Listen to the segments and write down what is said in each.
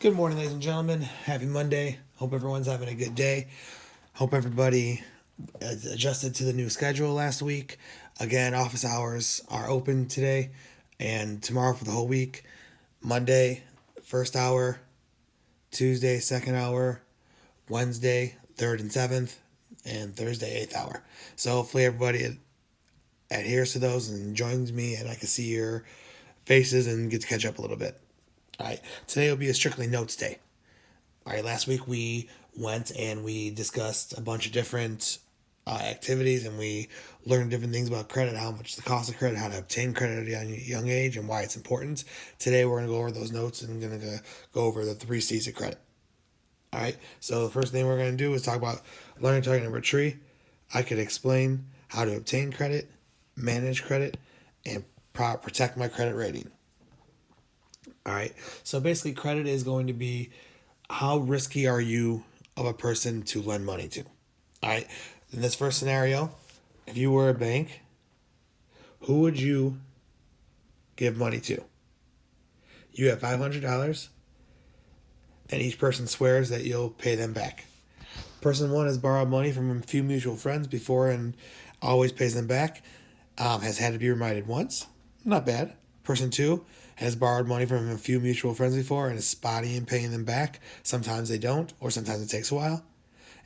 Good morning, ladies and gentlemen. Happy Monday. Hope everyone's having a good day. Hope everybody has adjusted to the new schedule last week. Again, office hours are open today and tomorrow for the whole week. Monday, first hour. Tuesday, second hour. Wednesday, third and seventh. And Thursday, eighth hour. So hopefully everybody adheres to those and joins me and I can see your faces and get to catch up a little bit. All right. Today will be a strictly notes day. All right, last week we went and we discussed a bunch of different activities and we learned different things about credit, how much the cost of credit, how to obtain credit at a young age, and why it's important. Today we're going to go over those notes and going to go over the 3 C's of credit. All right, so the first thing we're going to do is talk about learning target number 3. I could explain how to obtain credit, manage credit, and protect my credit rating. All right, so basically, credit is going to be how risky are you of a person to lend money to? All right. In this first scenario, if you were a bank, who would you give money to? You have $500, and each person swears that you'll pay them back. Person one has borrowed money from a few mutual friends before and always pays them back. Has had to be reminded once. Not bad. Person two has borrowed money from a few mutual friends before and is spotty in paying them back. Sometimes they don't, or sometimes it takes a while.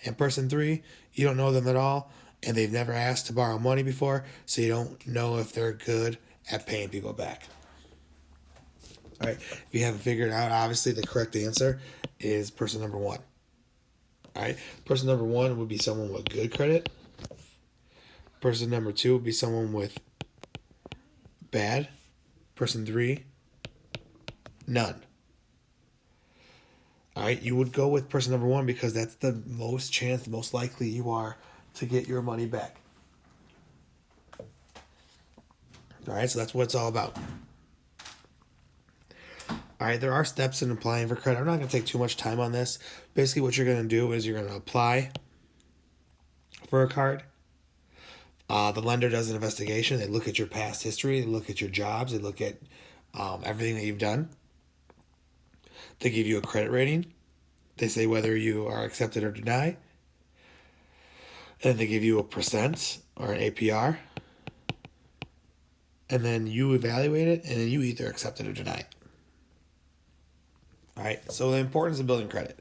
And person three, you don't know them at all, and they've never asked to borrow money before, so you don't know if they're good at paying people back. All right, if you haven't figured out, obviously the correct answer is person number one. All right, person number one would be someone with good credit. Person number two would be someone with bad. Person three, none. All right, you would go with person number one because that's the most likely you are to get your money back. All right, so that's what it's all about. All right, there are steps in applying for credit. I'm not going to take too much time on this. Basically, what you're going to do is you're going to apply for a card. The lender does an investigation. They look at your past history. They look at your jobs. They look at everything that you've done. They give you a credit rating. They say whether you are accepted or denied. And they give you a percent or an APR. And then you evaluate it, and then you either accept it or deny it. All right, so the importance of building credit.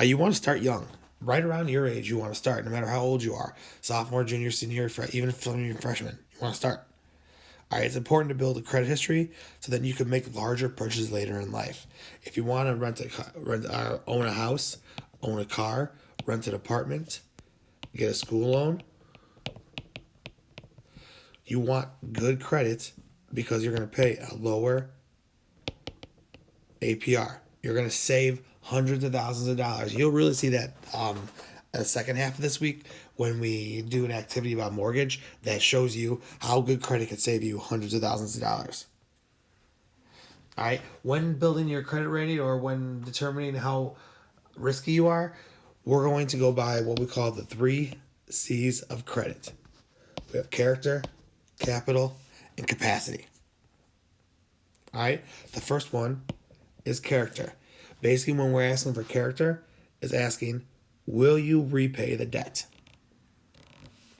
You want to start young. Right around your age, you want to start, no matter how old you are. Sophomore, junior, senior, even if you're a freshman, you want to start. All right, it's important to build a credit history so that you can make larger purchases later in life. If you want to own a house, own a car, rent an apartment, get a school loan, you want good credit because you're going to pay a lower APR. You're going to save hundreds of thousands of dollars. You'll really see that in the second half of this week when we do an activity about mortgage that shows you how good credit can save you hundreds of thousands of dollars. All right. When building your credit rating or when determining how risky you are, we're going to go by what we call the 3 C's of credit. We have character, capital, and capacity. All right. The first one is character. Basically, when we're asking for character, is asking, will you repay the debt?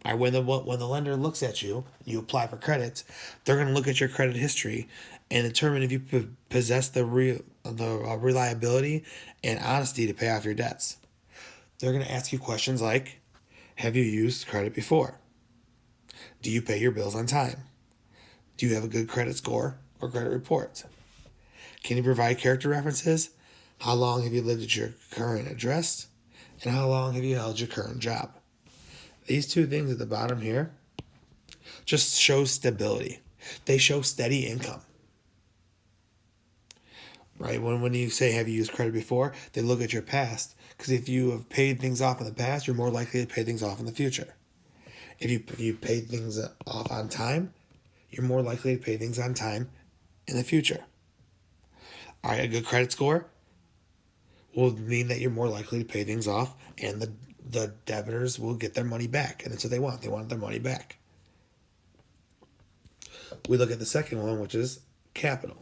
All right, when the lender looks at you, you apply for credit, they're going to look at your credit history and determine if you possess the reliability and honesty to pay off your debts. They're going to ask you questions like, have you used credit before? Do you pay your bills on time? Do you have a good credit score or credit report? Can you provide character references? How long have you lived at your current address? And how long have you held your current job? These two things at the bottom here just show stability. They show steady income. Right? When you say, have you used credit before? They look at your past. Because if you have paid things off in the past, you're more likely to pay things off in the future. If you paid things off on time, you're more likely to pay things on time in the future. All right, a good credit score will mean that you're more likely to pay things off and the debtors will get their money back. And that's what they want. They want their money back. We look at the second one, which is capital.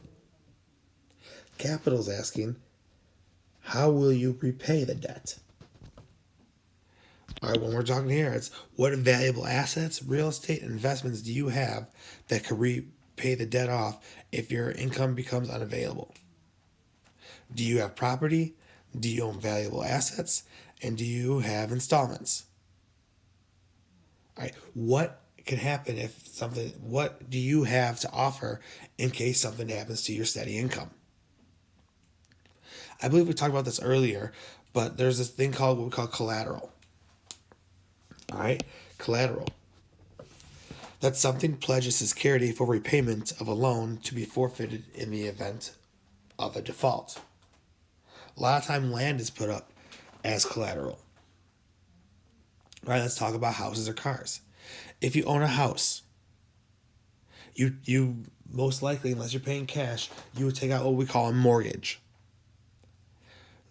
Capital is asking, How will you repay the debt? All right, when we're talking here, it's what valuable assets, real estate, investments do you have that could repay the debt off if your income becomes unavailable? Do you have property? Do you own valuable assets? And do you have installments? All right, what can happen if something, what do you have to offer in case something happens to your steady income? I believe we talked about this earlier, but there's this thing called what we call collateral. All right, collateral. That's something pledges security for repayment of a loan to be forfeited in the event of a default. A lot of time land is put up as collateral. All right, let's talk about houses or cars. If you own a house, you most likely, unless you're paying cash, you would take out what we call a mortgage.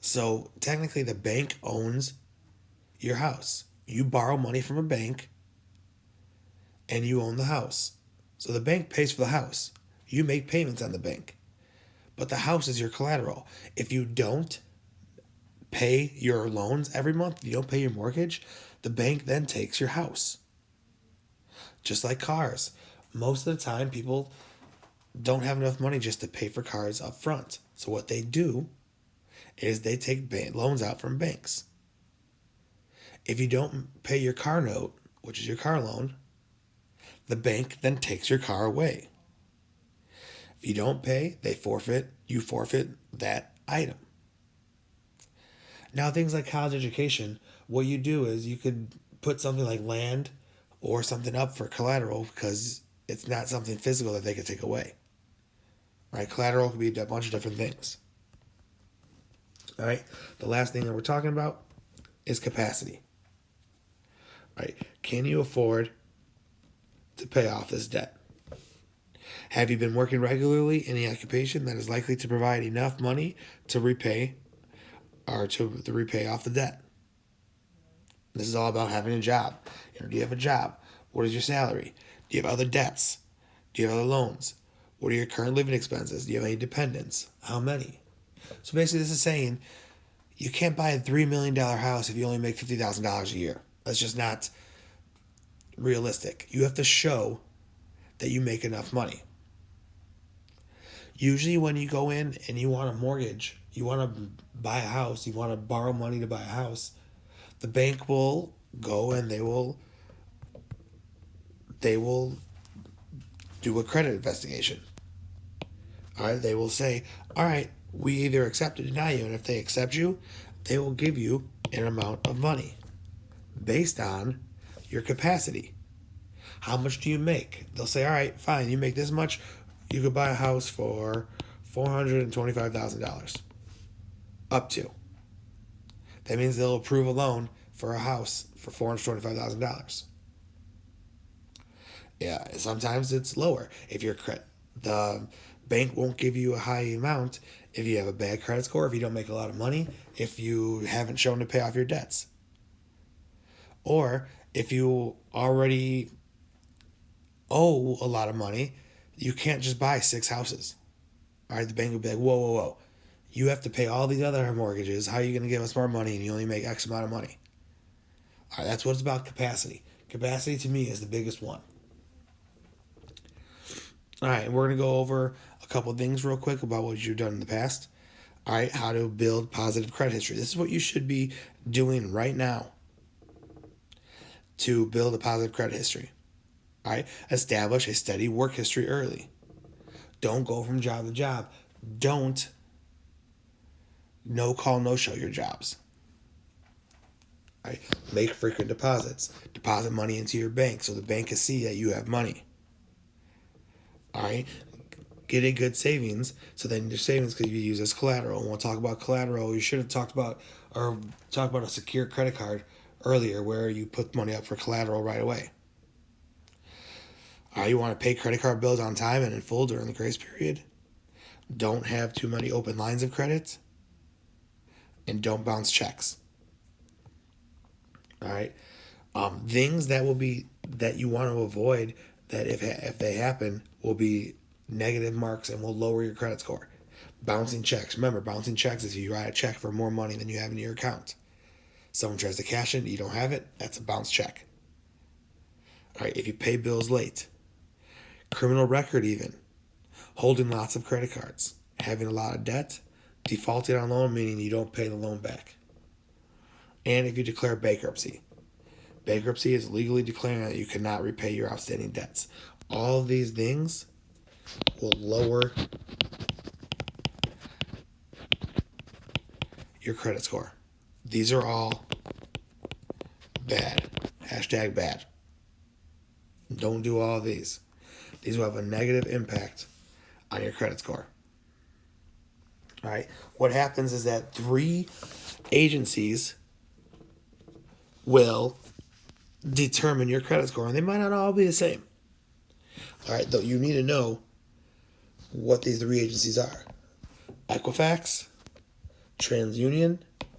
So technically the bank owns your house. You borrow money from a bank and you own the house. So the bank pays for the house. You make payments on the bank. But the house is your collateral. If you don't pay your loans every month, you don't pay your mortgage, the bank then takes your house. Just like cars. Most of the time, people don't have enough money just to pay for cars up front. So what they do is they take loans out from banks. If you don't pay your car note, which is your car loan, the bank then takes your car away. If you don't pay, you forfeit that item. Now, things like college education, what you do is you could put something like land or something up for collateral because it's not something physical that they could take away. Right? Collateral could be a bunch of different things. All right? The last thing that we're talking about is capacity. Right? Can you afford to pay off this debt? Have you been working regularly in the occupation that is likely to provide enough money to repay or to repay off the debt? This is all about having a job. Do you have a job? What is your salary? Do you have other debts? Do you have other loans? What are your current living expenses? Do you have any dependents? How many? So basically this is saying you can't buy a $3 million house if you only make $50,000 a year. That's just not realistic. You have to show that you make enough money. Usually when you go in and you want a mortgage, you want to buy a house, you want to borrow money to buy a house, the bank will go and they will do a credit investigation. All right, they will say, all right, we either accept or deny you. And if they accept you, they will give you an amount of money based on your capacity. How much do you make? They'll say, all right, fine, you make this much. You could buy a house for $425,000. Up to. That means they'll approve a loan for a house for $425,000. Yeah, sometimes it's lower. If the bank won't give you a high amount if you have a bad credit score, if you don't make a lot of money, if you haven't shown to pay off your debts. Or if you already owe a lot of money, you can't just buy 6 houses. All right, the bank will be like, whoa, whoa, whoa. You have to pay all these other mortgages. How are you going to give us more money and you only make X amount of money? All right, that's what it's about, capacity. Capacity to me is the biggest one. All right, we're going to go over a couple things real quick about what you've done in the past. All right, how to build positive credit history. This is what you should be doing right now to build a positive credit history. All right, establish a steady work history early. Don't go from job to job. Don't no call, no show your jobs. All right, make frequent deposits. Deposit money into your bank so the bank can see that you have money. All right, get a good savings so then your savings can be used as collateral. And we'll talk about collateral. You should have talked about a secure credit card earlier where you put money up for collateral right away. All right, you want to pay credit card bills on time and in full during the grace period. Don't have too many open lines of credit. And don't bounce checks. All right, things that you want to avoid that if they happen will be negative marks and will lower your credit score. Bouncing checks. Remember, bouncing checks is if you write a check for more money than you have in your account. Someone tries to cash it, you don't have it, that's a bounce check. All right, if you pay bills late, criminal record even, holding lots of credit cards, having a lot of debt, defaulting on loan, meaning you don't pay the loan back. And if you declare bankruptcy. Bankruptcy is legally declaring that you cannot repay your outstanding debts. All of these things will lower your credit score. These are all bad. Hashtag bad. Don't do all of these. These will have a negative impact on your credit score. All right. What happens is that 3 agencies will determine your credit score, and they might not all be the same. All right. Though you need to know what these 3 agencies are: Equifax, TransUnion,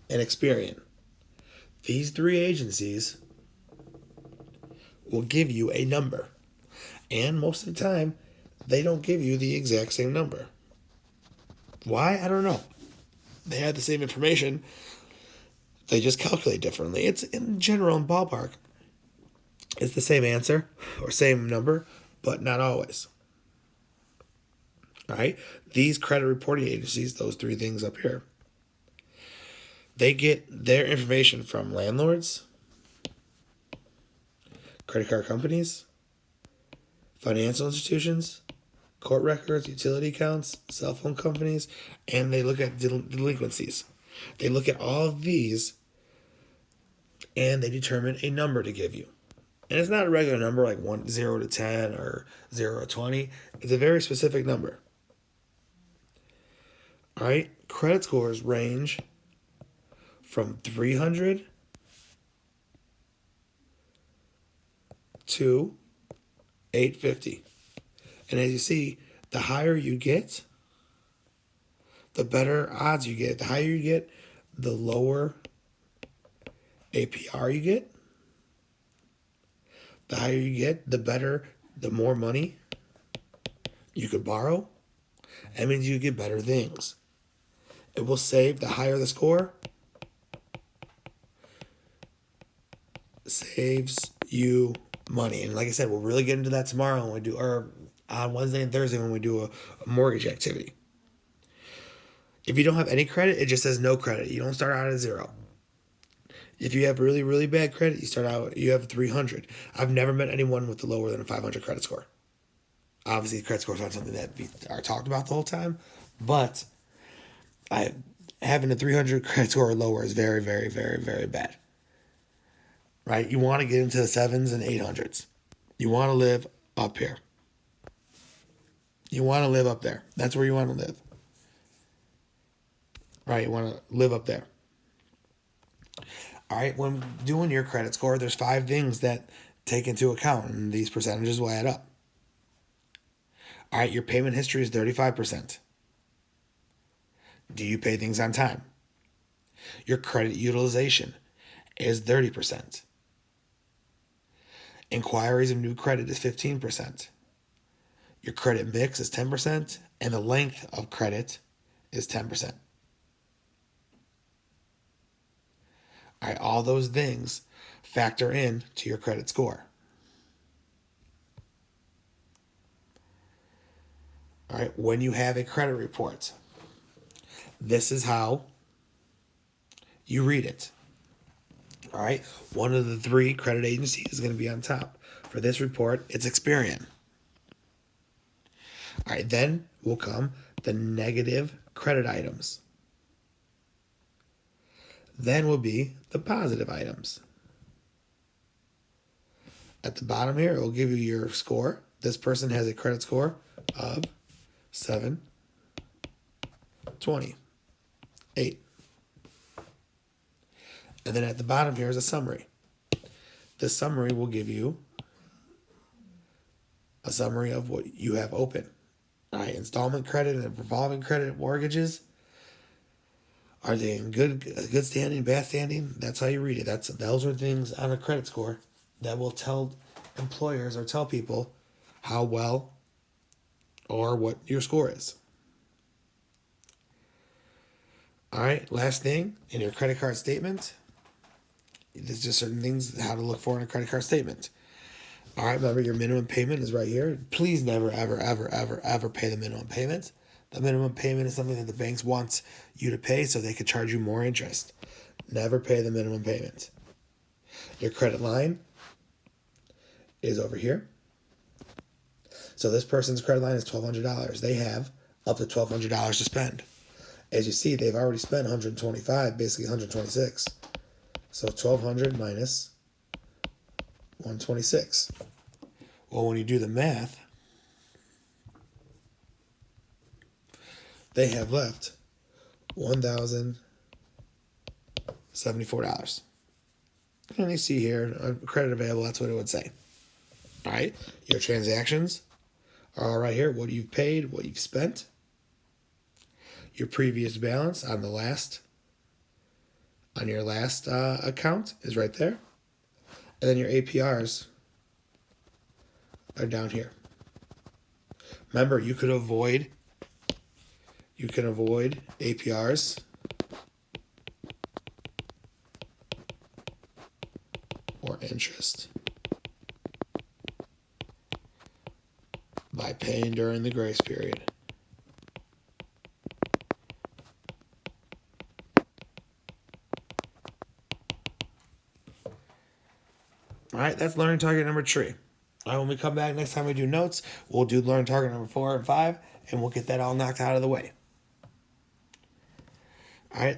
and Experian. These 3 agencies will give you a number. And most of the time, they don't give you the exact same number. Why? I don't know. They have the same information. They just calculate differently. It's in general, in ballpark, it's the same answer or same number, but not always. All right? These credit reporting agencies, those 3 things up here, they get their information from landlords, credit card companies, financial institutions, court records, utility accounts, cell phone companies, and they look at delinquencies. They look at all of these and they determine a number to give you. And it's not a regular number like 0 to 10 or 0 to 20. It's a very specific number. All right? Credit scores range from 300 to 850. And as you see, the higher you get, the better odds you get. The higher you get, the lower APR you get. The higher you get, the better, the more money you could borrow. That means you get better things. It will save, the higher the score, saves you money. And like I said, we'll really get into that tomorrow when we do, or on Wednesday and Thursday when we do a mortgage activity. If you don't have any credit, it just says no credit. You don't start out at 0. If you have really, really bad credit, you have 300. I've never met anyone with a lower than a 500 credit score. Obviously, credit score is not something that we are talked about the whole time, but having a 300 credit score or lower is very, very, very, very bad. Right? You want to get into the 7s and 800s. You want to live up here. You want to live up there. That's where you want to live. Right? You want to live up there. All right, when doing your credit score, there's 5 things that take into account, and these percentages will add up. All right, your payment history is 35%. Do you pay things on time? Your credit utilization is 30%. Inquiries of new credit is 15%. Your credit mix is 10%, and the length of credit is 10%. All right, all those things factor in to your credit score. All right, when you have a credit report, this is how you read it. All right, one of the 3 credit agencies is going to be on top. For this report, it's Experian. All right, then will come the negative credit items. Then will be the positive items. At the bottom here, it will give you your score. This person has a credit score of 720, 8. And then at the bottom here is a summary. This summary will give you a summary of what you have open. All right, installment credit and revolving credit mortgages. Are they in good standing, bad standing? That's how you read it. Those are things on a credit score that will tell employers or tell people how well or what your score is. All right, last thing in your credit card statement, there's just certain things how to look for in a credit card statement. All right, remember your minimum payment is right here. Please never, ever, ever, ever, ever pay the minimum payment. The minimum payment is something that the banks want you to pay so they could charge you more interest. Never pay the minimum payment. Your credit line is over here. So this person's credit line is $1,200. They have up to $1,200 to spend. As you see, they've already spent 125, basically 126. So 1,200 minus 126. Well, when you do the math, they have left $1,074. And you see here, credit available, that's what it would say. All right, your transactions are all right here. What you've paid, what you've spent. Your previous balance on your last account is right there. And then your APRs are down here. Remember, you can avoid APRs or interest by paying during the grace period. All right, that's learning target number 3. All right, when we come back next time we do notes, we'll do learning target number 4 and 5, and we'll get that all knocked out of the way. All right.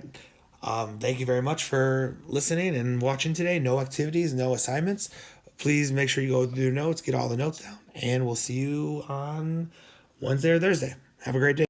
Thank you very much for listening and watching today. No activities, no assignments. Please make sure you go through your notes, get all the notes down, and we'll see you on Wednesday or Thursday. Have a great day.